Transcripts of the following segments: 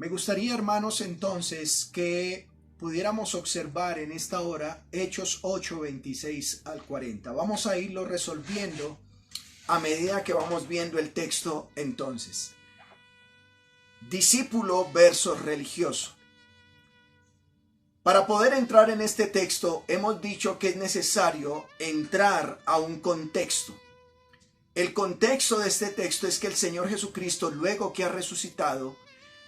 Me gustaría, hermanos, entonces que pudiéramos observar en esta hora Hechos 8, 26 al 40. Vamos a irlo resolviendo a medida que vamos viendo el texto entonces. Discípulo versus religioso. Para poder entrar en este texto, hemos dicho que es necesario entrar a un contexto. El contexto de este texto es que el Señor Jesucristo, luego que ha resucitado,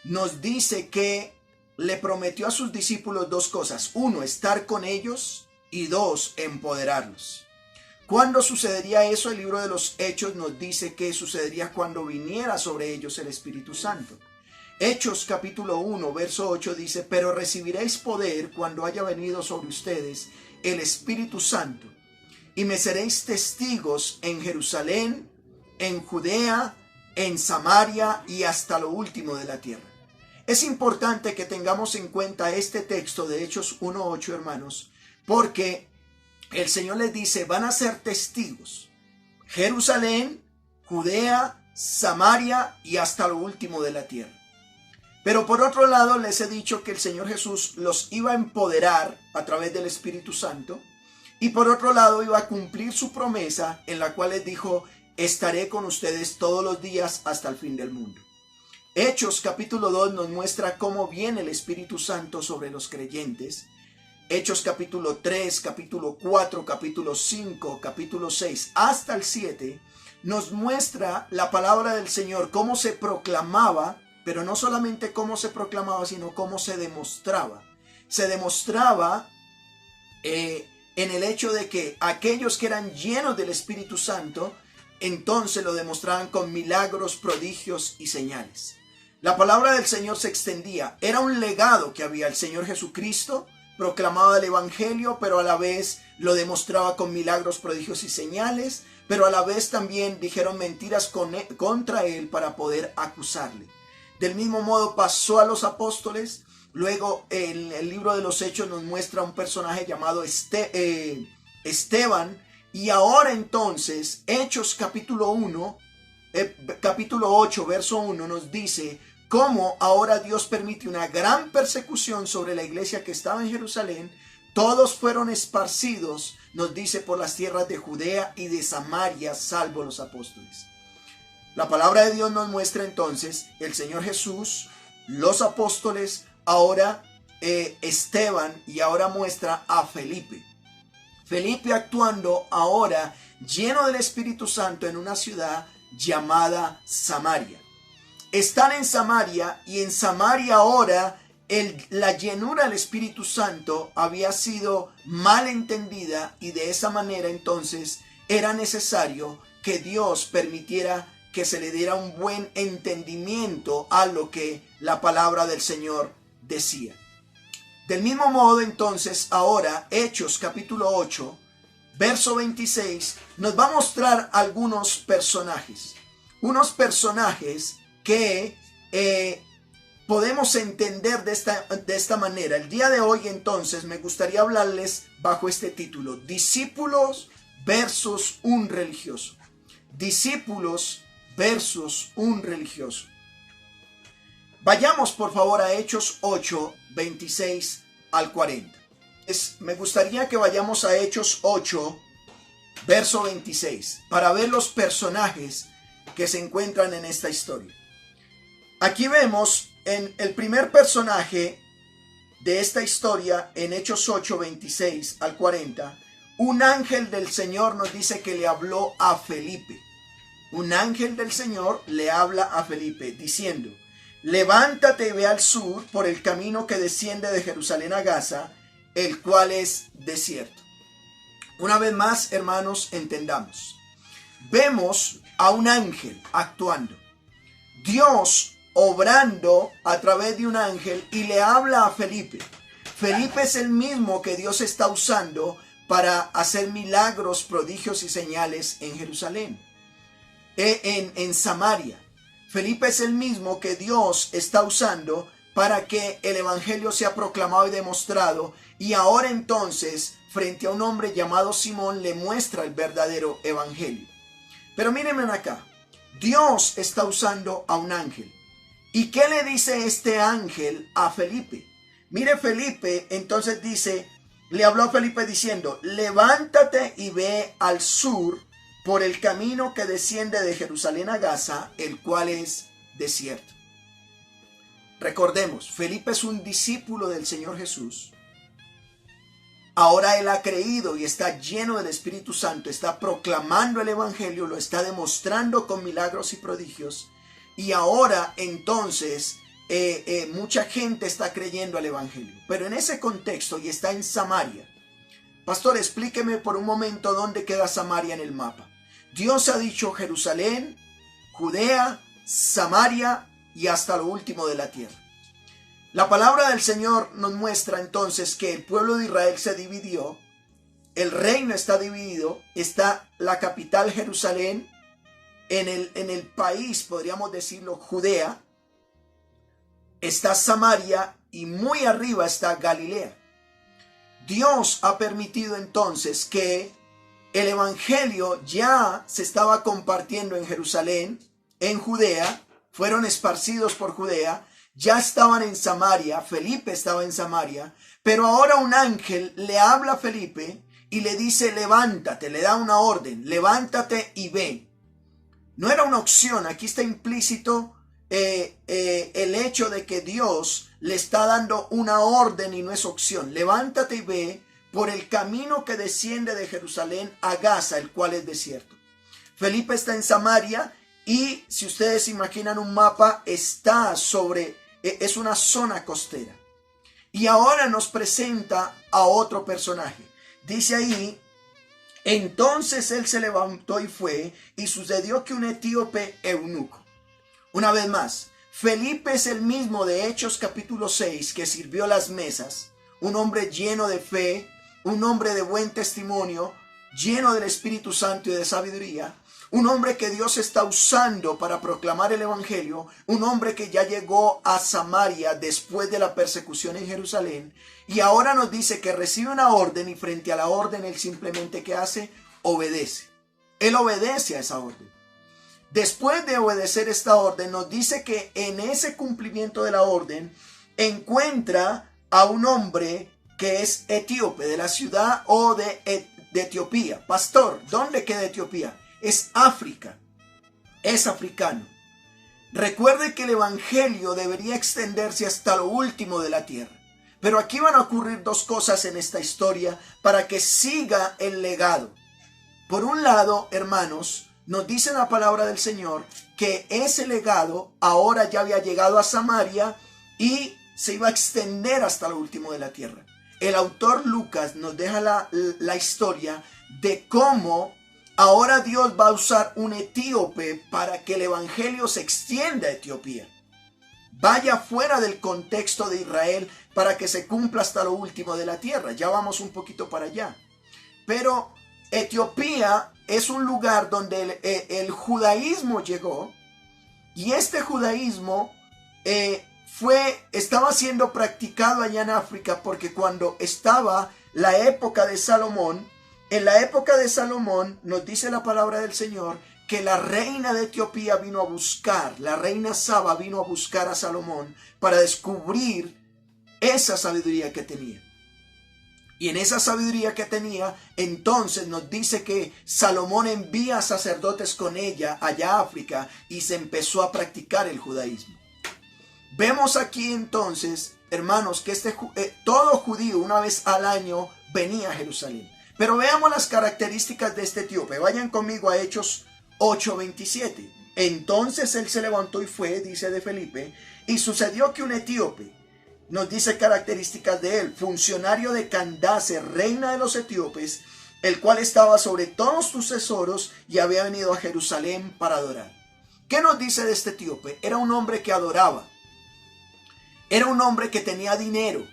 nos dice que le prometió a sus discípulos dos cosas. Uno, estar con ellos, y dos, empoderarlos. ¿Cuándo sucedería eso? El libro de los Hechos nos dice que sucedería cuando viniera sobre ellos el Espíritu Santo. Hechos capítulo 1, verso 8 dice: pero recibiréis poder cuando haya venido sobre ustedes el Espíritu Santo, y me seréis testigos en Jerusalén, en Judea, en Samaria y hasta lo último de la tierra. Es importante que tengamos en cuenta este texto de Hechos 1:8, hermanos, porque el Señor les dice: van a ser testigos. Jerusalén, Judea, Samaria y hasta lo último de la tierra. Pero por otro lado, les he dicho que el Señor Jesús los iba a empoderar a través del Espíritu Santo. Y por otro lado, iba a cumplir su promesa en la cual les dijo: estaré con ustedes todos los días hasta el fin del mundo. Hechos capítulo 2 nos muestra cómo viene el Espíritu Santo sobre los creyentes. Hechos capítulo 3, capítulo 4, capítulo 5, capítulo 6 hasta el 7 nos muestra la palabra del Señor, cómo se proclamaba, pero no solamente cómo se proclamaba, sino cómo se demostraba. Se demostraba en el hecho de que aquellos que eran llenos del Espíritu Santo, entonces lo demostraban con milagros, prodigios y señales. La palabra del Señor se extendía. Era un legado que había. El Señor Jesucristo proclamaba el Evangelio, pero a la vez lo demostraba con milagros, prodigios y señales, pero a la vez también dijeron mentiras contra él para poder acusarle. Del mismo modo pasó a los apóstoles. Luego el libro de los Hechos nos muestra un personaje llamado Esteban. Y ahora entonces Hechos capítulo 8 verso 1 nos dice cómo ahora Dios permite una gran persecución sobre la iglesia que estaba en Jerusalén. Todos fueron esparcidos, nos dice, por las tierras de Judea y de Samaria, salvo los apóstoles. La palabra de Dios nos muestra entonces el Señor Jesús, los apóstoles, ahora Esteban, y ahora muestra a Felipe. Felipe actuando ahora lleno del Espíritu Santo en una ciudad llamada Samaria. Están en Samaria, y en Samaria ahora la llenura del Espíritu Santo había sido mal entendida, y de esa manera entonces era necesario que Dios permitiera que se le diera un buen entendimiento a lo que la palabra del Señor decía. Del mismo modo entonces ahora Hechos capítulo 8 verso 26 nos va a mostrar algunos personajes. Unos personajes que podemos entender de esta manera. El día de hoy entonces me gustaría hablarles bajo este título: discípulos versus un religioso. Discípulos versus un religioso. Vayamos por favor a Hechos 8, 26 al 40. Me gustaría que vayamos a Hechos 8, verso 26, para ver los personajes que se encuentran en esta historia. Aquí vemos en el primer personaje de esta historia, en Hechos 8, 26 al 40, un ángel del Señor nos dice que le habló a Felipe. Un ángel del Señor le habla a Felipe diciendo: levántate y ve al sur por el camino que desciende de Jerusalén a Gaza, el cual es desierto. Una vez más, hermanos, entendamos. Vemos a un ángel actuando. Dios obrando a través de un ángel, y le habla a Felipe. Felipe es el mismo que Dios está usando para hacer milagros, prodigios y señales en Jerusalén, en Samaria. Felipe es el mismo que Dios está usando para que el evangelio sea proclamado y demostrado, y ahora entonces frente a un hombre llamado Simón le muestra el verdadero evangelio. Pero mírenme acá, Dios está usando a un ángel, ¿Y qué le dice este ángel a Felipe? Mire, Felipe entonces dice, le habló a Felipe diciendo, levántate y ve al sur por el camino que desciende de Jerusalén a Gaza, el cual es desierto. Recordemos, Felipe es un discípulo del Señor Jesús. Ahora él ha creído y está lleno del Espíritu Santo, está proclamando el Evangelio, lo está demostrando con milagros y prodigios. Y ahora entonces mucha gente está creyendo al Evangelio. Pero en ese contexto, y está en Samaria. Pastor, explíqueme por un momento dónde queda Samaria en el mapa. Dios ha dicho Jerusalén, Judea, Samaria y hasta lo último de la tierra. La palabra del Señor nos muestra entonces que el pueblo de Israel se dividió, el reino está dividido, está la capital Jerusalén, en el país, podríamos decirlo, Judea, está Samaria y muy arriba está Galilea. Dios ha permitido entonces que el evangelio ya se estaba compartiendo en Jerusalén, en Judea, fueron esparcidos por Judea, ya estaban en Samaria, Felipe estaba en Samaria, pero ahora un ángel le habla a Felipe y le dice, levántate, le da una orden, levántate y ve. No era una opción, aquí está implícito el hecho de que Dios le está dando una orden y no es opción. Levántate y ve por el camino que desciende de Jerusalén a Gaza, el cual es desierto. Felipe está en Samaria y si ustedes imaginan un mapa, está es una zona costera. Y ahora nos presenta a otro personaje. Dice ahí, entonces él se levantó y fue, y sucedió que un etíope eunuco. Una vez más, Felipe es el mismo de Hechos capítulo 6 que sirvió las mesas, un hombre lleno de fe, un hombre de buen testimonio, lleno del Espíritu Santo y de sabiduría, un hombre que Dios está usando para proclamar el Evangelio, un hombre que ya llegó a Samaria después de la persecución en Jerusalén, y ahora nos dice que recibe una orden y frente a la orden él simplemente ¿qué hace? Obedece. Él obedece a esa orden. Después de obedecer esta orden, nos dice que en ese cumplimiento de la orden encuentra a un hombre que es etíope, de la ciudad o de Etiopía. Pastor, ¿dónde queda Etiopía? Es África, es africano. Recuerde que el evangelio debería extenderse hasta lo último de la tierra. Pero aquí van a ocurrir dos cosas en esta historia para que siga el legado. Por un lado, hermanos, nos dice la palabra del Señor que ese legado ahora ya había llegado a Samaria y se iba a extender hasta lo último de la tierra. El autor Lucas nos deja la historia de cómo ahora Dios va a usar un etíope para que el evangelio se extienda a Etiopía. Vaya fuera del contexto de Israel para que se cumpla hasta lo último de la tierra. Ya vamos un poquito para allá. Pero Etiopía es un lugar donde el judaísmo llegó y este judaísmo estaba siendo practicado allá en África porque cuando estaba la época de Salomón, en la época de Salomón nos dice la palabra del Señor que la reina de Etiopía vino a buscar, la reina Saba vino a buscar a Salomón para descubrir esa sabiduría que tenía. Y en esa sabiduría que tenía, entonces nos dice que Salomón envía sacerdotes con ella allá a África y se empezó a practicar el judaísmo. Vemos aquí entonces, hermanos, que todo judío una vez al año venía a Jerusalén. Pero veamos las características de este etíope. Vayan conmigo a Hechos 8:27. Entonces él se levantó y fue, dice de Felipe, y sucedió que un etíope, nos dice características de él, funcionario de Candace, reina de los etíopes, el cual estaba sobre todos sus tesoros y había venido a Jerusalén para adorar. ¿Qué nos dice de este etíope? Era un hombre que adoraba, era un hombre que tenía dinero,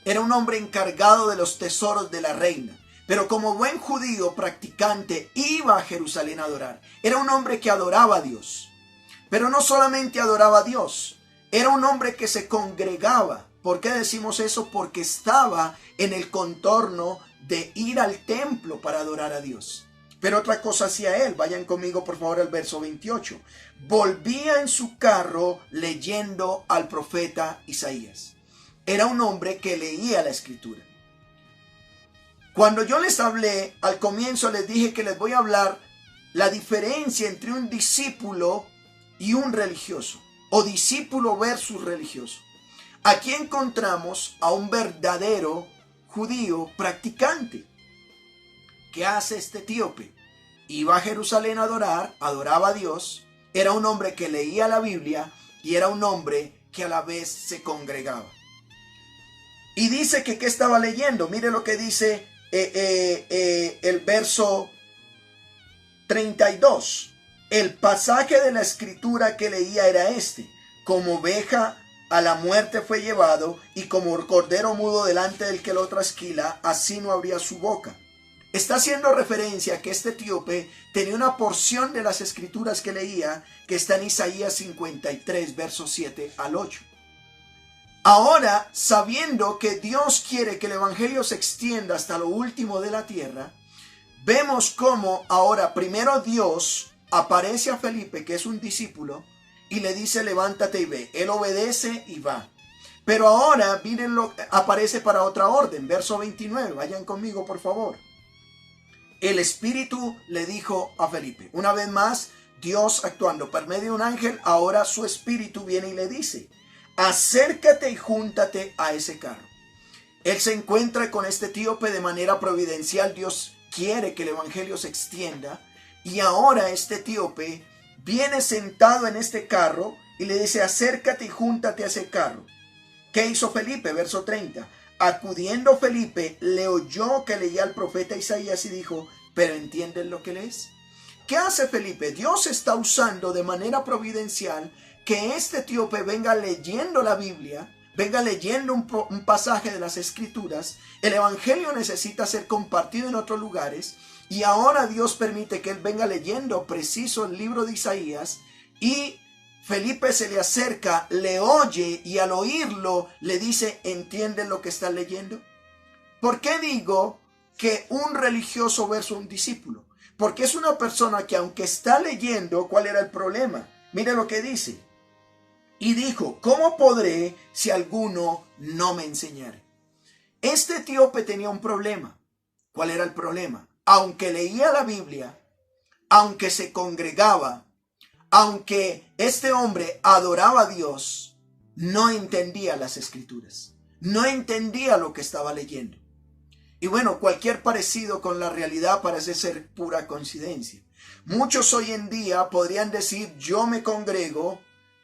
era un hombre encargado de los tesoros de la reina. Pero como buen judío practicante iba a Jerusalén a adorar. Era un hombre que adoraba a Dios. Pero no solamente adoraba a Dios. Era un hombre que se congregaba. ¿Por qué decimos eso? Porque estaba en el contorno de ir al templo para adorar a Dios. Pero otra cosa hacía él. Vayan conmigo por favor al verso 28. Volvía en su carro leyendo al profeta Isaías. Era un hombre que leía la escritura. Cuando yo les hablé al comienzo, les dije que les voy a hablar la diferencia entre un discípulo y un religioso, o discípulo versus religioso. Aquí encontramos a un verdadero judío practicante. ¿Qué hace este etíope? Iba a Jerusalén a adorar, adoraba a Dios, era un hombre que leía la Biblia y era un hombre que a la vez se congregaba. Y dice que ¿qué estaba leyendo? Mire lo que dice el verso 32. El pasaje de la escritura que leía era este: como oveja a la muerte fue llevado, y como cordero mudo delante del que lo trasquila, así no abría su boca. Está haciendo referencia a que este etíope tenía una porción de las escrituras que leía que está en Isaías 53, versos 7 al 8. Ahora, sabiendo que Dios quiere que el evangelio se extienda hasta lo último de la tierra, vemos cómo ahora primero Dios aparece a Felipe, que es un discípulo, y le dice: levántate y ve. Él obedece y va. Pero ahora, miren, aparece para otra orden. Verso 29, vayan conmigo por favor. El Espíritu le dijo a Felipe, una vez más, Dios actuando por medio de un ángel, ahora su Espíritu viene y le dice: acércate y júntate a ese carro. Él se encuentra con este etíope de manera providencial. Dios quiere que el evangelio se extienda. Y ahora este etíope viene sentado en este carro y le dice: acércate y júntate a ese carro. ¿Qué hizo Felipe? Verso 30. Acudiendo Felipe, le oyó que leía al profeta Isaías y dijo: ¿pero entienden lo que lees? ¿Qué hace Felipe? Dios está usando de manera providencial que este etíope venga leyendo la Biblia, venga leyendo un pasaje de las Escrituras. El evangelio necesita ser compartido en otros lugares, y ahora Dios permite que él venga leyendo preciso el libro de Isaías, y Felipe se le acerca, le oye, y al oírlo le dice: ¿entienden lo que está leyendo? ¿Por qué digo que un religioso versus un discípulo? Porque es una persona que, aunque está leyendo, ¿cuál era el problema? Mire lo que dice. Y dijo: ¿cómo podré si alguno no me enseñare? Este etíope tenía un problema. ¿Cuál era el problema? Aunque leía la Biblia, aunque se congregaba, aunque este hombre adoraba a Dios, no entendía las Escrituras, no entendía lo que estaba leyendo. Y bueno, cualquier parecido con la realidad parece ser pura coincidencia. Muchos hoy en día podrían decir: yo me congrego,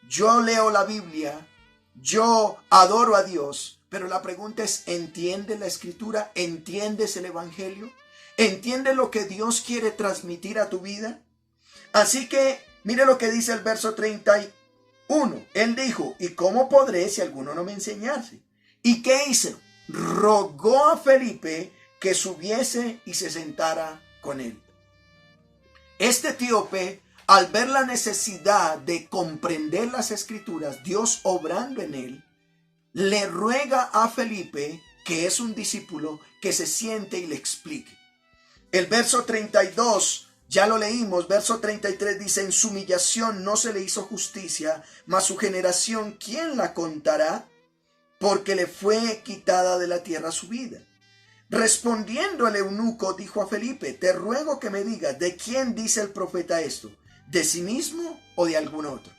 yo leo la Biblia, yo adoro a Dios, pero la pregunta es: ¿entiendes la Escritura? ¿Entiendes el Evangelio? ¿Entiendes lo que Dios quiere transmitir a tu vida? Así que mire lo que dice el verso 31. Él dijo: ¿y cómo podré si alguno no me enseñase? ¿Y qué hizo? Rogó a Felipe que subiese y se sentara con él. Este etíope, al ver la necesidad de comprender las Escrituras, Dios obrando en él, le ruega a Felipe, que es un discípulo, que se siente y le explique. El verso 32, ya lo leímos. Verso 33 dice: en su humillación no se le hizo justicia, mas su generación, ¿quién la contará? Porque le fue quitada de la tierra su vida. Respondiendo el eunuco, dijo a Felipe: te ruego que me digas, ¿de quién dice el profeta esto? ¿De sí mismo o de algún otro?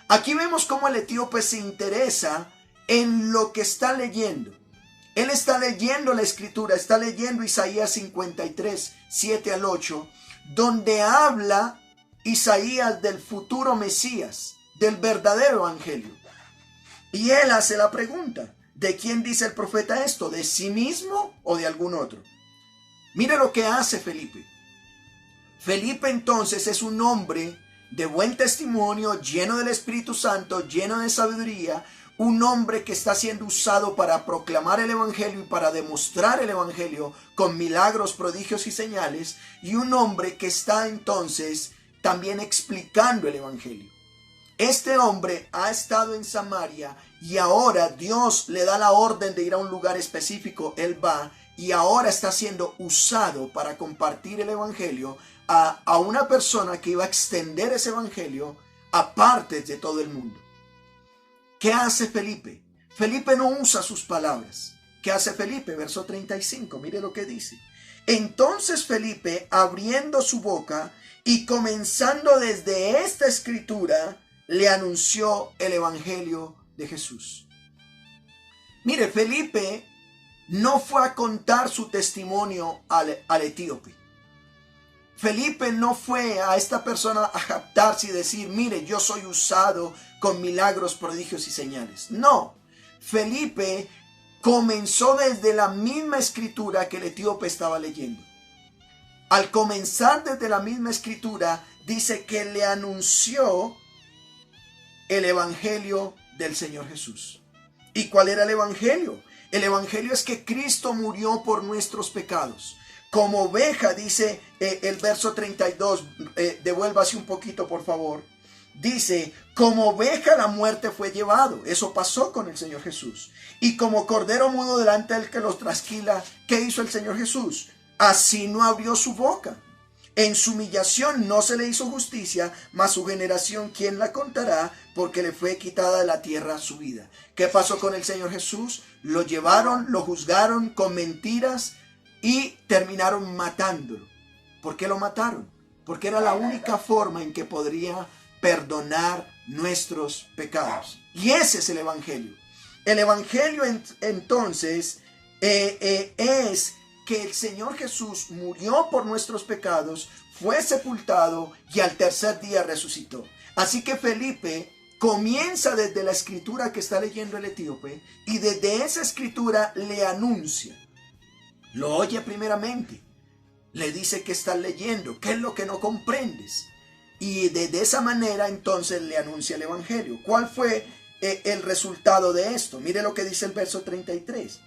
Aquí vemos cómo el etíope se interesa en lo que está leyendo. Él está leyendo la Escritura, está leyendo Isaías 53, 7 al 8, donde habla Isaías del futuro Mesías, del verdadero evangelio. Y él hace la pregunta: ¿de quién dice el profeta esto? ¿De sí mismo o de algún otro? Mire lo que hace Felipe. Felipe entonces es un hombre de buen testimonio, lleno del Espíritu Santo, lleno de sabiduría, un hombre que está siendo usado para proclamar el evangelio y para demostrar el evangelio con milagros, prodigios y señales, y un hombre que está entonces también explicando el evangelio. Este hombre ha estado en Samaria y ahora Dios le da la orden de ir a un lugar específico. Él va y ahora está siendo usado para compartir el evangelio a una persona que iba a extender ese evangelio a partes de todo el mundo. ¿Qué hace Felipe? Felipe no usa sus palabras. ¿Qué hace Felipe? Verso 35, mire lo que dice. Entonces Felipe, abriendo su boca y comenzando desde esta escritura, le anunció el evangelio de Jesús. Mire, Felipe no fue a contar su testimonio al etíope. Felipe no fue a esta persona a jactarse y decir, mire, yo soy usado con milagros, prodigios y señales. No, Felipe comenzó desde la misma escritura que el etíope estaba leyendo. Al comenzar desde la misma escritura, dice que le anunció el evangelio del Señor Jesús. ¿Y cuál era el evangelio? El evangelio es que Cristo murió por nuestros pecados. Como oveja, dice el verso 32, devuélvase un poquito por favor. Dice, como oveja la muerte fue llevado. Eso pasó con el Señor Jesús. Y como cordero mudo delante del que los trasquila, ¿qué hizo el Señor Jesús? Así no abrió su boca. En su humillación no se le hizo justicia, mas su generación, ¿quién la contará? Porque le fue quitada de la tierra su vida. ¿Qué pasó con el Señor Jesús? Lo llevaron, lo juzgaron con mentiras y terminaron matándolo. ¿Por qué lo mataron? Porque era la única forma en que podría perdonar nuestros pecados. Y ese es el evangelio. El evangelio entonces es que el Señor Jesús murió por nuestros pecados, fue sepultado y al tercer día resucitó. Así que Felipe comienza desde la escritura que está leyendo el etíope y desde esa escritura le anuncia. Lo oye primeramente, le dice que estás leyendo, qué es lo que no comprendes. Y de esa manera entonces le anuncia el evangelio. ¿Cuál fue el resultado de esto? Mire lo que dice el verso 36.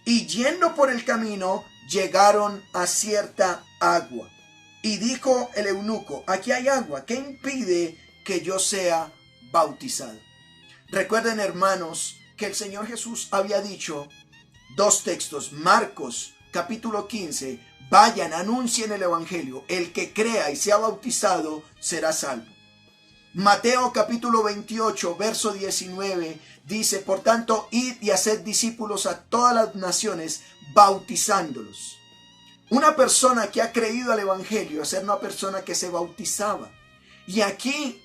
Y yendo por el camino, llegaron a cierta agua. Y dijo el eunuco, aquí hay agua, ¿qué impide que yo sea bautizado? Recuerden, hermanos, que el Señor Jesús había dicho dos textos, Marcos capítulo 15, vayan, anuncien el evangelio, el que crea y sea bautizado será salvo. Mateo capítulo 28, verso 19, dice, por tanto, id y haced discípulos a todas las naciones, bautizándolos. Una persona que ha creído al evangelio es una persona que se bautizaba. Y aquí,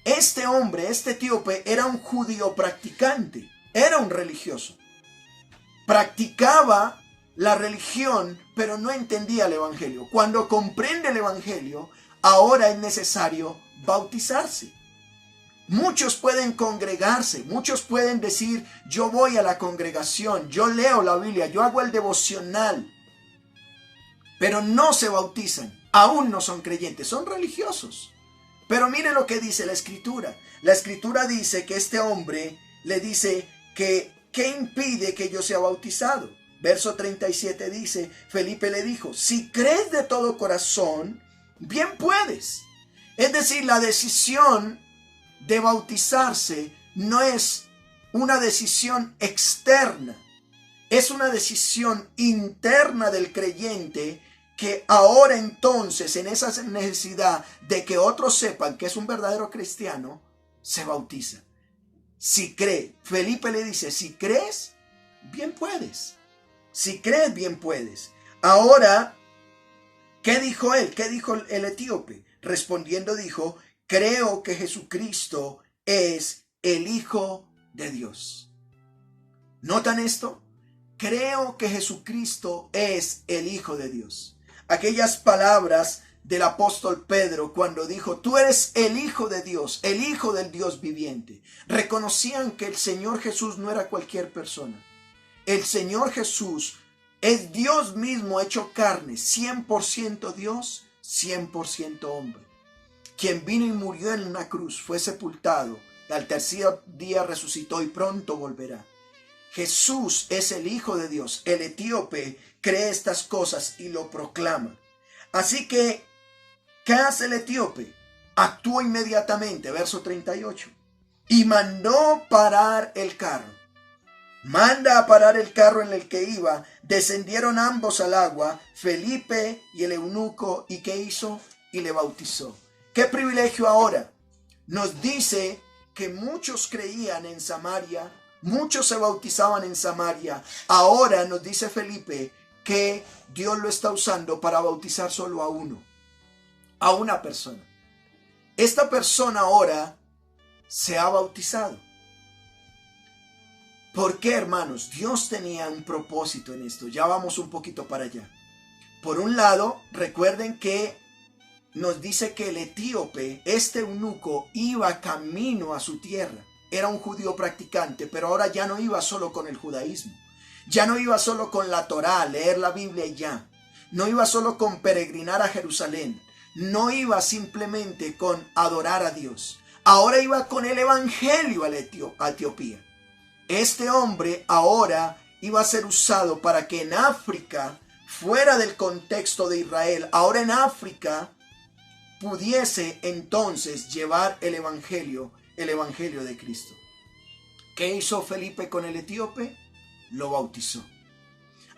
este hombre, este etíope, era un judío practicante, era un religioso. Practicaba la religión, pero no entendía el evangelio. Cuando comprende el evangelio, ahora es necesario bautizarse. Muchos pueden congregarse, muchos pueden decir, yo voy a la congregación, yo leo la Biblia, yo hago el devocional, pero no se bautizan, aún no son creyentes, son religiosos. Pero mire lo que dice la Escritura. La Escritura dice que este hombre le dice que, ¿qué impide que yo sea bautizado? Verso 37 dice, Felipe le dijo, si crees de todo corazón, bien puedes. Es decir, la decisión de bautizarse no es una decisión externa, es una decisión interna del creyente que ahora entonces, en esa necesidad de que otros sepan que es un verdadero cristiano, se bautiza. Si cree, Felipe le dice, si crees, bien puedes. Si crees, bien puedes. Ahora, ¿qué dijo él? ¿Qué dijo el etíope? Respondiendo dijo, creo que Jesucristo es el Hijo de Dios. ¿Notan esto? Creo que Jesucristo es el Hijo de Dios. Aquellas palabras del apóstol Pedro cuando dijo, tú eres el Hijo de Dios, el Hijo del Dios viviente. Reconocían que el Señor Jesús no era cualquier persona. El Señor Jesús es Dios mismo hecho carne, 100% Dios, 100% hombre. Quien vino y murió en una cruz, fue sepultado, y al tercer día resucitó y pronto volverá. Jesús es el Hijo de Dios. El etíope cree estas cosas y lo proclama. Así que, ¿qué hace el etíope? Actuó inmediatamente, verso 38. Y mandó parar el carro. Manda a parar el carro en el que iba. Descendieron ambos al agua, Felipe y el eunuco. ¿Y qué hizo? Y le bautizó. ¿Qué privilegio ahora? Nos dice que muchos creían en Samaria, muchos se bautizaban en Samaria. Ahora nos dice Felipe que Dios lo está usando para bautizar solo a uno, a una persona. Esta persona ahora se ha bautizado. ¿Por qué, hermanos? Dios tenía un propósito en esto. Ya vamos un poquito para allá. Por un lado, recuerden que nos dice que el etíope, este eunuco, iba camino a su tierra. Era un judío practicante, pero ahora ya no iba solo con el judaísmo. Ya no iba solo con la Torá, leer la Biblia y ya. No iba solo con peregrinar a Jerusalén. No iba simplemente con adorar a Dios. Ahora iba con el evangelio a Etiopía. Este hombre ahora iba a ser usado para que en África, fuera del contexto de Israel, ahora en África, pudiese entonces llevar el evangelio de Cristo. ¿Qué hizo Felipe con el etíope? Lo bautizó.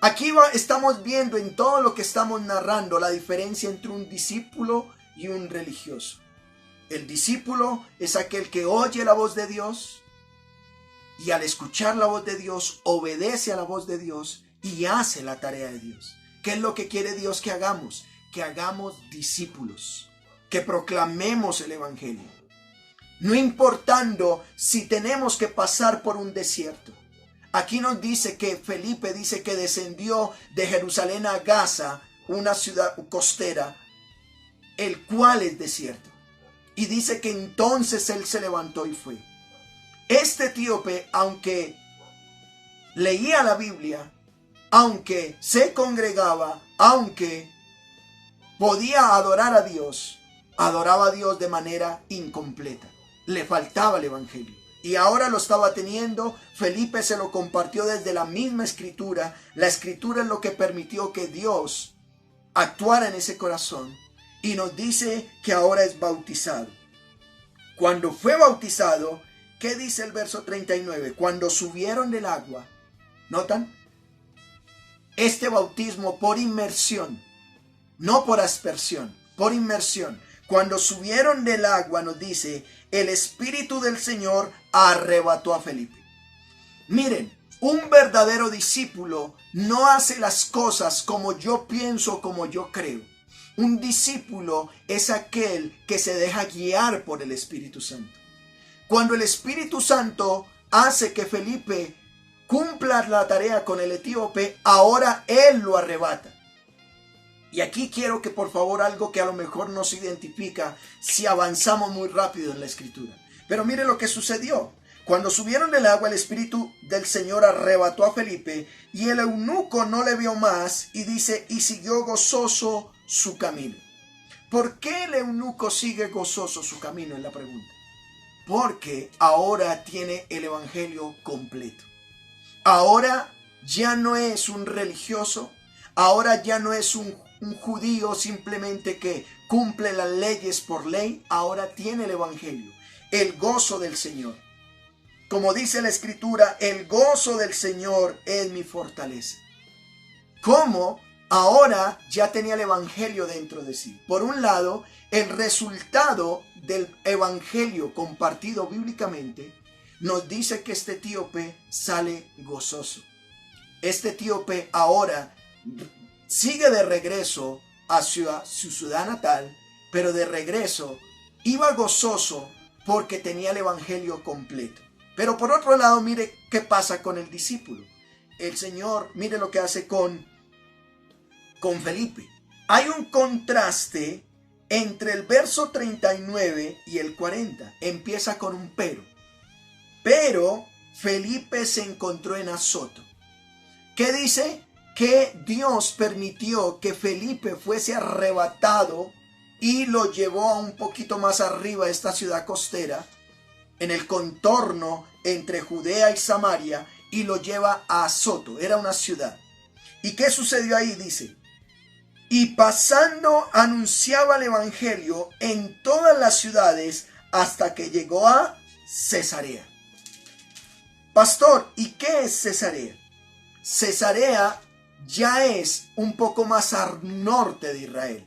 Aquí estamos viendo en todo lo que estamos narrando la diferencia entre un discípulo y un religioso. El discípulo es aquel que oye la voz de Dios y al escuchar la voz de Dios obedece a la voz de Dios y hace la tarea de Dios. ¿Qué es lo que quiere Dios que hagamos? Que hagamos discípulos, que proclamemos el evangelio. No importando si tenemos que pasar por un desierto. Aquí nos dice que Felipe dice que descendió de Jerusalén a Gaza, una ciudad costera, el cual es desierto. Y dice que entonces él se levantó y fue. Este etíope, aunque leía la Biblia, aunque se congregaba, aunque podía adorar a Dios, adoraba a Dios de manera incompleta. Le faltaba el evangelio. Y ahora lo estaba teniendo. Felipe se lo compartió desde la misma escritura. La escritura es lo que permitió que Dios actuara en ese corazón. Y nos dice que ahora es bautizado. Cuando fue bautizado, ¿qué dice el verso 39? Cuando subieron del agua, ¿notan? Este bautismo por inmersión, no por aspersión, por inmersión. Cuando subieron del agua, nos dice, el Espíritu del Señor arrebató a Felipe. Miren, un verdadero discípulo no hace las cosas como yo pienso, como yo creo. Un discípulo es aquel que se deja guiar por el Espíritu Santo. Cuando el Espíritu Santo hace que Felipe cumpla la tarea con el etíope, ahora él lo arrebata. Y aquí quiero que por favor algo que a lo mejor no se identifica si avanzamos muy rápido en la escritura. Pero mire lo que sucedió. Cuando subieron del agua, el Espíritu del Señor arrebató a Felipe y el eunuco no le vio más y dice, y siguió gozoso su camino. ¿Por qué el eunuco sigue gozoso su camino? Es la pregunta. Porque ahora tiene el evangelio completo. Ahora ya no es un religioso, ahora ya no es un judío simplemente que cumple las leyes por ley, ahora tiene el evangelio, el gozo del Señor. Como dice la escritura, el gozo del Señor es mi fortaleza. ¿Cómo? Ahora ya tenía el evangelio dentro de sí. Por un lado, el resultado del evangelio compartido bíblicamente nos dice que este etíope sale gozoso. Este etíope ahora sigue de regreso a su ciudad natal, pero de regreso iba gozoso porque tenía el evangelio completo. Pero por otro lado, mire qué pasa con el discípulo. El Señor, mire lo que hace con Felipe. Hay un contraste entre el verso 39 y el 40. Empieza con un pero. Pero Felipe se encontró en Azoto. ¿Qué dice? Que Dios permitió que Felipe fuese arrebatado y lo llevó a un poquito más arriba de esta ciudad costera, en el contorno entre Judea y Samaria, y lo lleva a Azoto. Era una ciudad. ¿Y qué sucedió ahí? Dice, y pasando anunciaba el evangelio en todas las ciudades hasta que llegó a Cesarea. Pastor, ¿y qué es Cesarea? Cesarea ya es un poco más al norte de Israel.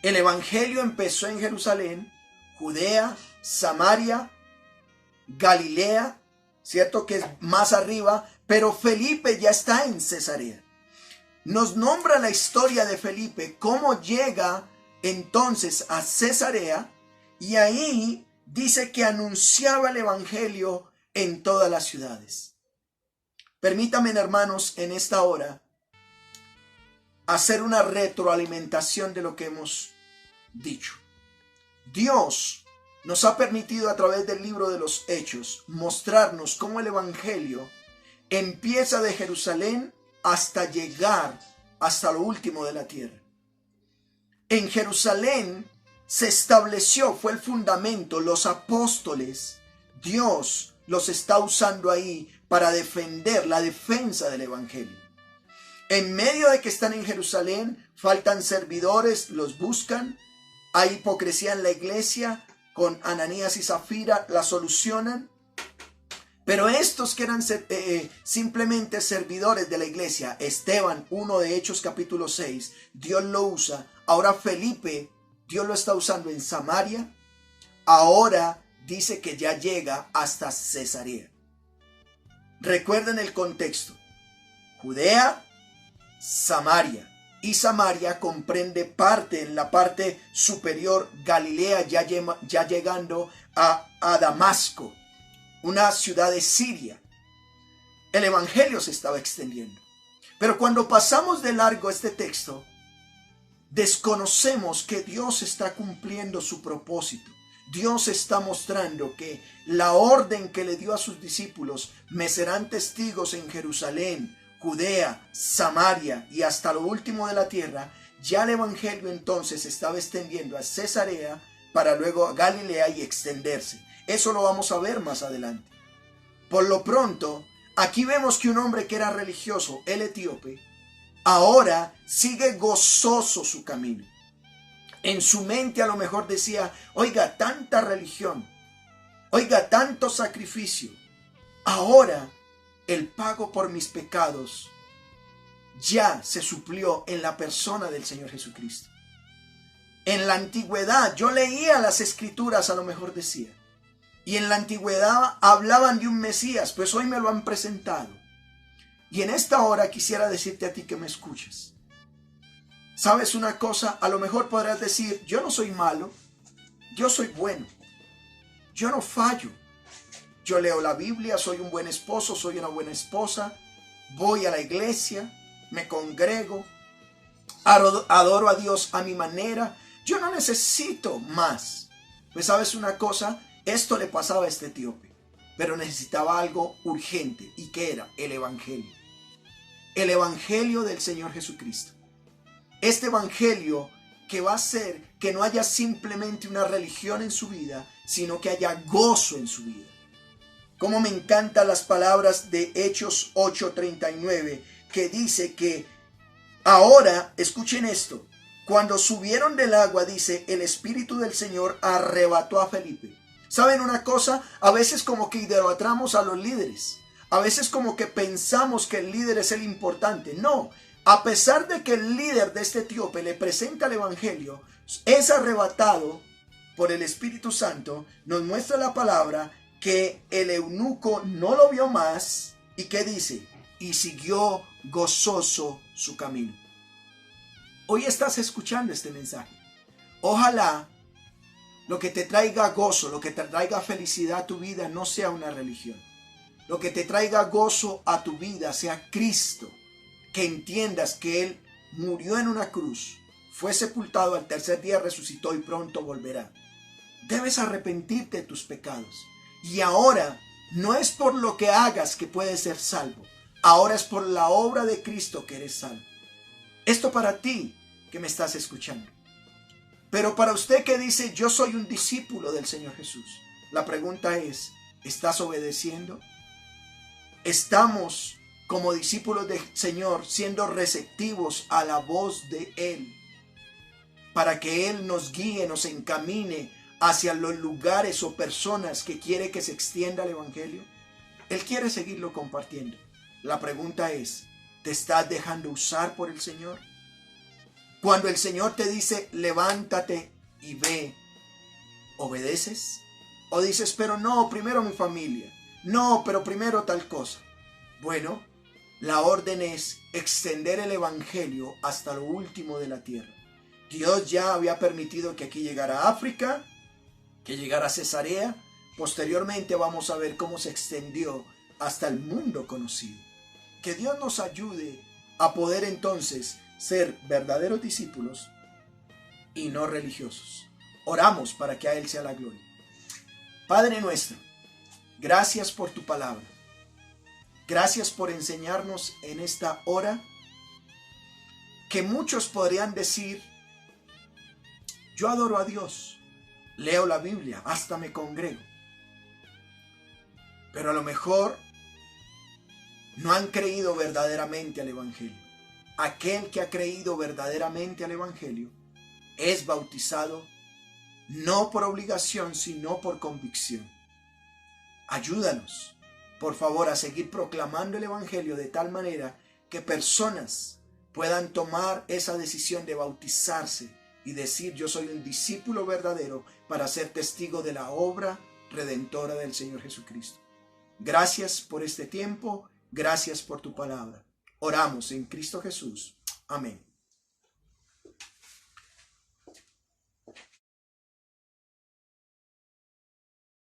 El evangelio empezó en Jerusalén, Judea, Samaria, Galilea, cierto que es más arriba, pero Felipe ya está en Cesarea. Nos nombra la historia de Felipe, cómo llega entonces a Cesarea, y ahí dice que anunciaba el evangelio en todas las ciudades. Permítanme, hermanos, en esta hora hacer una retroalimentación de lo que hemos dicho. Dios nos ha permitido a través del libro de los Hechos mostrarnos cómo el evangelio empieza de Jerusalén hasta llegar hasta lo último de la tierra. En Jerusalén se estableció, fue el fundamento, los apóstoles, Dios los está usando ahí para defender la defensa del evangelio. En medio de que están en Jerusalén, faltan servidores, los buscan, hay hipocresía en la iglesia, con Ananías y Zafira la solucionan. Pero estos que eran simplemente servidores de la iglesia, Esteban, uno de Hechos capítulo 6, Dios lo usa. Ahora Felipe, Dios lo está usando en Samaria. Ahora dice que ya llega hasta Cesarea. Recuerden el contexto. Judea, Samaria. Y Samaria comprende parte, en la parte superior, Galilea, ya llegando a Damasco, una ciudad de Siria. El evangelio se estaba extendiendo. Pero cuando pasamos de largo este texto, desconocemos que Dios está cumpliendo su propósito. Dios está mostrando que la orden que le dio a sus discípulos, me serán testigos en Jerusalén, Judea, Samaria y hasta lo último de la tierra, ya el evangelio entonces estaba extendiendo a Cesarea para luego a Galilea y extenderse. Eso lo vamos a ver más adelante. Por lo pronto, aquí vemos que un hombre que era religioso, el etíope, ahora sigue gozoso su camino. En su mente a lo mejor decía, oiga, tanta religión, oiga, tanto sacrificio. Ahora el pago por mis pecados ya se suplió en la persona del Señor Jesucristo. En la antigüedad yo leía las escrituras, a lo mejor decía, y en la antigüedad hablaban de un Mesías, pues hoy me lo han presentado. Y en esta hora quisiera decirte a ti que me escuchas. ¿Sabes una cosa? A lo mejor podrás decir, yo no soy malo, yo soy bueno, yo no fallo. Yo leo la Biblia, soy un buen esposo, soy una buena esposa, voy a la iglesia, me congrego, adoro a Dios a mi manera. Yo no necesito más. Pues ¿sabes una cosa? Esto le pasaba a este etíope, pero necesitaba algo urgente. ¿Y qué era? El evangelio. El evangelio del Señor Jesucristo. Este evangelio que va a hacer que no haya simplemente una religión en su vida, sino que haya gozo en su vida. Como me encantan las palabras de Hechos 8:39, que dice que ahora, escuchen esto, cuando subieron del agua, dice, el Espíritu del Señor arrebató a Felipe. ¿Saben una cosa? A veces como que idolatramos a los líderes. A veces como que pensamos que el líder es el importante. No, a pesar de que el líder de este etíope le presenta el evangelio, es arrebatado por el Espíritu Santo. Nos muestra la palabra que el eunuco no lo vio más. ¿Y qué dice? Y siguió gozoso su camino. Hoy estás escuchando este mensaje. Ojalá lo que te traiga gozo, lo que te traiga felicidad a tu vida no sea una religión. Lo que te traiga gozo a tu vida sea Cristo. Que entiendas que Él murió en una cruz, fue sepultado, al tercer día resucitó y pronto volverá. Debes arrepentirte de tus pecados. Y ahora no es por lo que hagas que puedes ser salvo. Ahora es por la obra de Cristo que eres salvo. Esto para ti que me estás escuchando. Pero para usted que dice, yo soy un discípulo del Señor Jesús, la pregunta es, ¿estás obedeciendo? ¿Estamos como discípulos del Señor siendo receptivos a la voz de Él? Para que Él nos guíe, nos encamine hacia los lugares o personas que quiere que se extienda el evangelio. Él quiere seguirlo compartiendo. La pregunta es, ¿te estás dejando usar por el Señor? Cuando el Señor te dice, levántate y ve, ¿obedeces? ¿O dices, pero no, primero mi familia? No, pero primero tal cosa. Bueno, la orden es extender el evangelio hasta lo último de la tierra. Dios ya había permitido que aquí llegara África, que llegara a Cesarea. Posteriormente vamos a ver cómo se extendió hasta el mundo conocido. Que Dios nos ayude a poder entonces ser verdaderos discípulos y no religiosos. Oramos para que a Él sea la gloria. Padre nuestro, gracias por tu palabra. Gracias por enseñarnos en esta hora que muchos podrían decir, yo adoro a Dios, leo la Biblia, hasta me congrego. Pero a lo mejor no han creído verdaderamente al Evangelio. Aquel que ha creído verdaderamente al Evangelio es bautizado no por obligación, sino por convicción. Ayúdanos, por favor, a seguir proclamando el Evangelio de tal manera que personas puedan tomar esa decisión de bautizarse y decir, yo soy un discípulo verdadero para ser testigo de la obra redentora del Señor Jesucristo. Gracias por este tiempo, gracias por tu palabra. Oramos en Cristo Jesús. Amén.